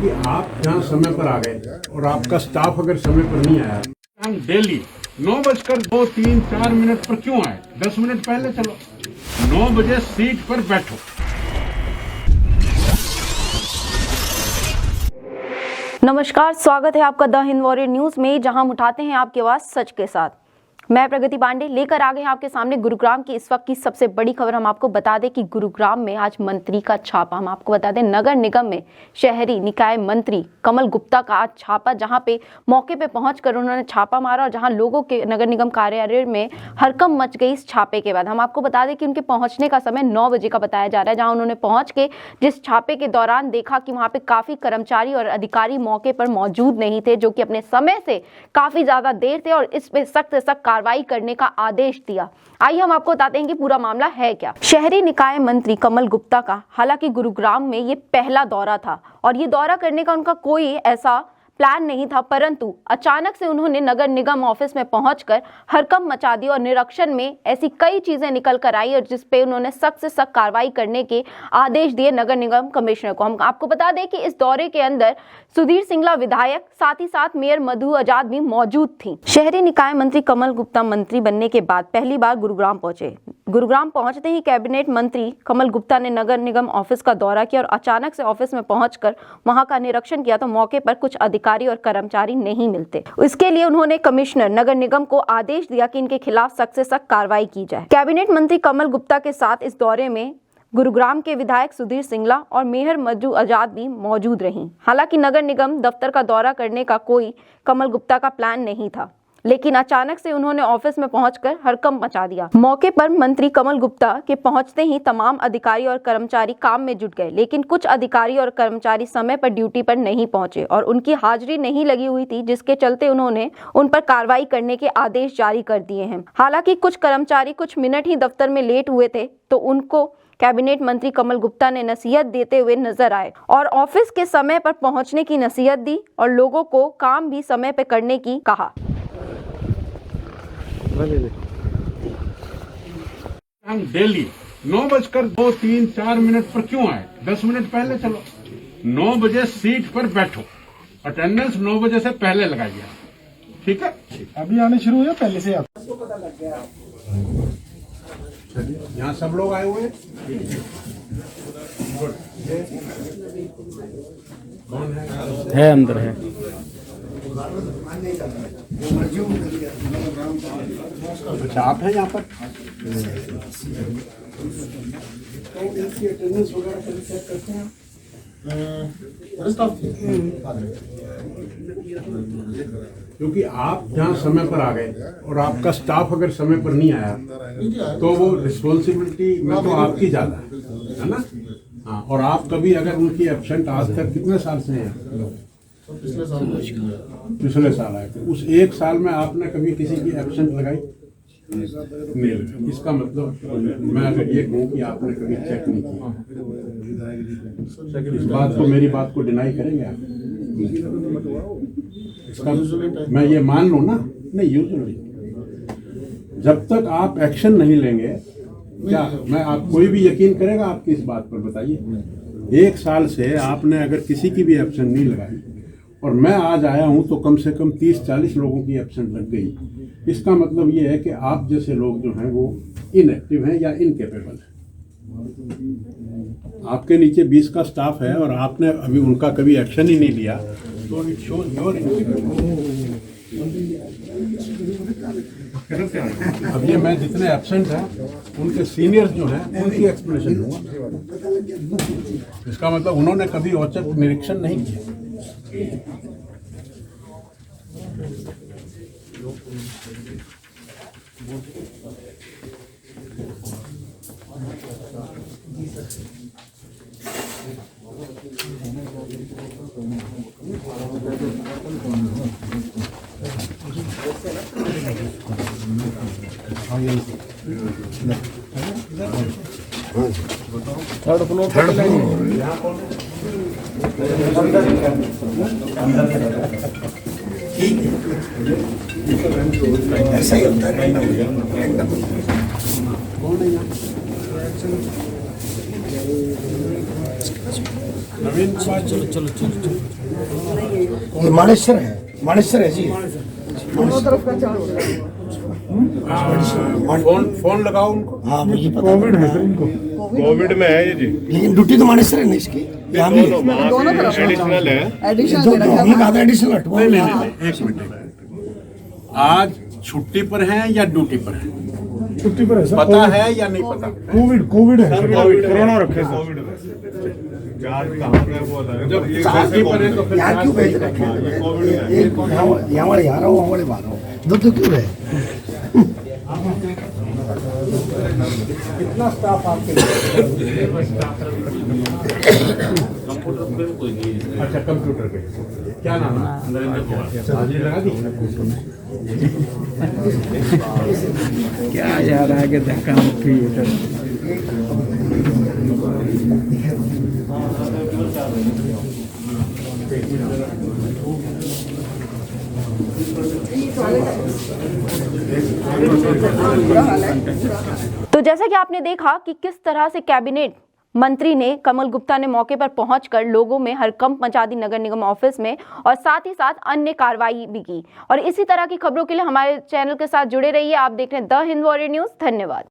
क्योंकि आप यहाँ समय पर आ गए और आपका स्टाफ अगर समय पर नहीं आया, हम डेली 9:02, 3, 4 पर क्यों आए? 10 मिनट पहले चलो। 9 बजे सीट पर बैठो। नमस्कार, स्वागत है आपका द हिंद वॉरियर न्यूज में, जहां हम उठाते हैं आपकी आवाज सच के साथ। मैं प्रगति पांडे लेकर आ गए हैं आपके सामने गुरुग्राम की इस वक्त की सबसे बड़ी खबर। हम आपको बता दें कि गुरुग्राम में आज मंत्री का छापा। हम आपको बता दें नगर निगम में शहरी निकाय मंत्री कमल गुप्ता का आज छापा, जहां पे मौके पे पहुंचकर उन्होंने छापा मारा और जहां लोगों के नगर निगम कार्यालय में हड़कंप मच गई इस छापे के बाद। हम आपको बता दें कि उनके पहुंचने का समय 9 बजे का बताया जा रहा है, जहां उन्होंने पहुंच के जिस छापे के दौरान देखा कि वहां पे काफी कर्मचारी और अधिकारी मौके पर मौजूद नहीं थे, जो कि अपने समय से काफी ज्यादा देर थे, और इस पे सख्त से सख्त कार्रवाई करने का आदेश दिया। आइए हम आपको बताते हैं कि पूरा मामला है क्या। शहरी निकाय मंत्री कमल गुप्ता का हालांकि गुरुग्राम में ये पहला दौरा था और ये दौरा करने का उनका कोई ऐसा प्लान नहीं था, परंतु अचानक से उन्होंने नगर निगम ऑफिस में पहुंचकर हड़कंप मचा दी और निरीक्षण में ऐसी कई चीजें निकल कर आई और जिस पे उन्होंने सख्त से सख्त कार्रवाई करने के आदेश दिए नगर निगम कमिश्नर को। हम आपको बता दें कि इस दौरे के अंदर सुधीर सिंगला विधायक, साथ ही साथ मेयर मधु आजाद भी मौजूद थी। शहरी निकाय मंत्री कमल गुप्ता मंत्री बनने के बाद पहली बार गुरुग्राम पहुंचे। गुरुग्राम पहुंचते ही कैबिनेट मंत्री कमल गुप्ता ने नगर निगम ऑफिस का दौरा किया और अचानक से ऑफिस में पहुंचकर वहां का निरीक्षण किया तो मौके पर कुछ अधिकारी और कर्मचारी नहीं मिलते। इसके लिए उन्होंने कमिश्नर नगर निगम को आदेश दिया कि इनके खिलाफ सख्त से सख्त कार्रवाई की जाए। कैबिनेट मंत्री कमल गुप्ता के साथ इस दौरे में गुरुग्राम के विधायक सुधीर सिंगला और मेयर मधु आजाद भी मौजूद रहीं। हालांकि नगर निगम दफ्तर का दौरा करने का कोई कमल गुप्ता का प्लान नहीं था, लेकिन अचानक से उन्होंने ऑफिस में पहुंचकर हड़कंप मचा दिया। मौके पर मंत्री कमल गुप्ता के पहुंचते ही तमाम अधिकारी और कर्मचारी काम में जुट गए, लेकिन कुछ अधिकारी और कर्मचारी समय पर ड्यूटी पर नहीं पहुंचे और उनकी हाजिरी नहीं लगी हुई थी, जिसके चलते उन्होंने उन पर कार्रवाई करने के आदेश जारी कर दिए हैं। हालांकि कुछ कर्मचारी कुछ मिनट ही दफ्तर में लेट हुए थे तो उनको कैबिनेट मंत्री कमल गुप्ता ने नसीहत देते हुए नजर आए और ऑफिस के समय पर पहुंचने की नसीहत दी और लोगों को काम भी समय पर करने की कहा। हम डेली 9:02, 3, 4 पर क्यों आए? 10 मिनट पहले चलो। 9 बजे सीट पर बैठो। अटेंडेंस 9 बजे से पहले लगाइए, ठीक है? अभी आने शुरू हुए पहले से आप पता लग गया। यहाँ सब लोग आए हुए हैं। कौन है अंदर है। अच्छा, आप हैं यहाँ पर? तो इनकी अटेंडेंस वगैरह कभी चेक करते हैं? क्योंकि आप जहाँ समय पर आ गए और आपका स्टाफ अगर समय पर नहीं आया तो वो रिस्पॉन्सिबिलिटी में तो आपकी ज्यादा है ना? हाँ, और आप कभी अगर उनकी एब्सेंट आज तक कितने साल से हैं? पिछले साल आए थे। उस एक साल में आपने कभी किसी की एब्सेंट लगाई? नहीं। इसका मतलब मैं अगर ये कहूँ कि आपने कभी चेक नहीं किया, इस बात को, मेरी बात को डिनाई करेंगे आप? इसका मैं ये मान लूँ ना? नहीं, यूजुअली जब तक आप एक्शन नहीं लेंगे, क्या मैं आप कोई भी यकीन करेगा आपकी इस बात पर? बताइए। एक साल से आपने अगर किसी की भी एब्सेंट नहीं लगाई और मैं आज आया हूं तो कम से कम 30-40 लोगों की एब्सेंट लग गई। इसका मतलब ये है कि आप जैसे लोग जो हैं वो इनएक्टिव हैं या इनकेपेबल हैं। आपके नीचे 20 का स्टाफ है और आपने अभी उनका कभी एक्शन ही नहीं लिया तो इट शोज योर इनकेपेबिलिटी। अब ये मैं जितने एब्सेंट हैं उनके सीनियर्स जो हैं उनकी एक्सप्लेनेशन दूंगा। इसका मतलब उन्होंने कभी औचक निरीक्षण नहीं किया। थर्ड फ्लोर ऐसा ही होता है। कौन है यहाँ? नवीन कुमार जी, ये मानेश्वर है जी। फोन लगाओ उनको। हाँ मुझे पता कोविड है सर इनको। कोविड में है ये जी, लेकिन ड्यूटी तो मानेश्वर है ना इसकी। यहाँ भी दोनों तरफ एडिशनल है। हमने कहा था एडिशनल हटवा। नहीं, एक मिनट, आज छुट्टी पर हैं या ड्यूटी पर हैं? छुट्टी पर है सर। पता है या नहीं पता? कोविड है। कोरोना रखे कोविड में जांच कहाँ पे वो अलग है। जब छुट्टी पर है तो फिर यहाँ क्यों भेज रखे हैं? यहाँ वाले यहाँ रहो, वहाँ वाले बाहर रहो, दो क्यों रहे? कितना स्टाफ आपके? अच्छा, कंप्यूटर पे। क्या नाम है? हाजिरी लगा दी? क्या यार आगे धक्का मुक्की तो जैसा कि आपने देखा कि किस तरह से कैबिनेट मंत्री ने कमल गुप्ता ने मौके पर पहुंचकर लोगों में हड़कंप मचा दी नगर निगम ऑफिस में, और साथ ही साथ अन्य कार्रवाई भी की। और इसी तरह की खबरों के लिए हमारे चैनल के साथ जुड़े रहिए। आप देख रहे हैं द हिंद वॉरियर न्यूज। धन्यवाद।